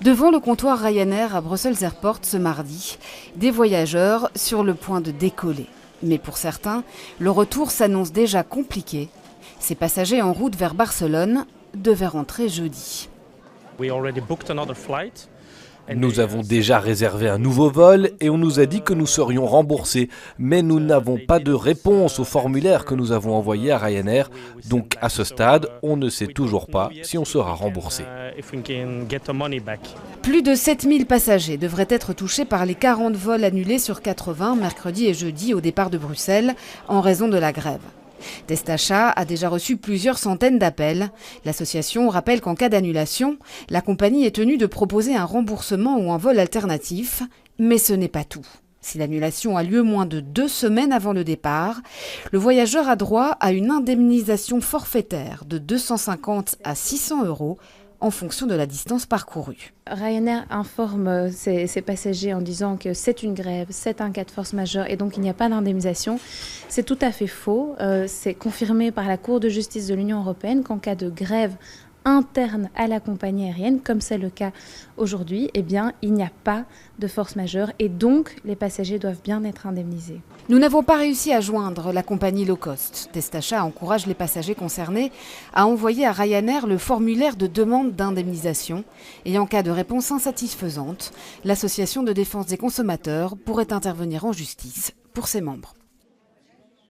Devant le comptoir Ryanair à Brussels Airport ce mardi, des voyageurs sur le point de décoller. Mais pour certains, le retour s'annonce déjà compliqué. Ces passagers en route vers Barcelone devaient rentrer jeudi. Nous avons déjà réservé un nouveau vol et on nous a dit que nous serions remboursés. Mais nous n'avons pas de réponse au formulaire que nous avons envoyé à Ryanair. Donc à ce stade, on ne sait toujours pas si on sera remboursé. Plus de 7000 passagers devraient être touchés par les 40 vols annulés sur 80 mercredi et jeudi au départ de Bruxelles en raison de la grève. Testachat a déjà reçu plusieurs centaines d'appels. L'association rappelle qu'en cas d'annulation, la compagnie est tenue de proposer un remboursement ou un vol alternatif, mais ce n'est pas tout. Si l'annulation a lieu moins de 2 semaines avant le départ, le voyageur a droit à une indemnisation forfaitaire de 250 à 600 € en fonction de la distance parcourue. Ryanair informe ses passagers en disant que c'est une grève, c'est un cas de force majeure et donc il n'y a pas d'indemnisation. C'est tout à fait faux. C'est confirmé par la Cour de justice de l'Union européenne qu'en cas de grève interne à la compagnie aérienne, comme c'est le cas aujourd'hui, eh bien, il n'y a pas de force majeure et donc les passagers doivent bien être indemnisés. Nous n'avons pas réussi à joindre la compagnie low cost. Testachat encourage les passagers concernés à envoyer à Ryanair le formulaire de demande d'indemnisation et en cas de réponse insatisfaisante, l'association de défense des consommateurs pourrait intervenir en justice pour ses membres.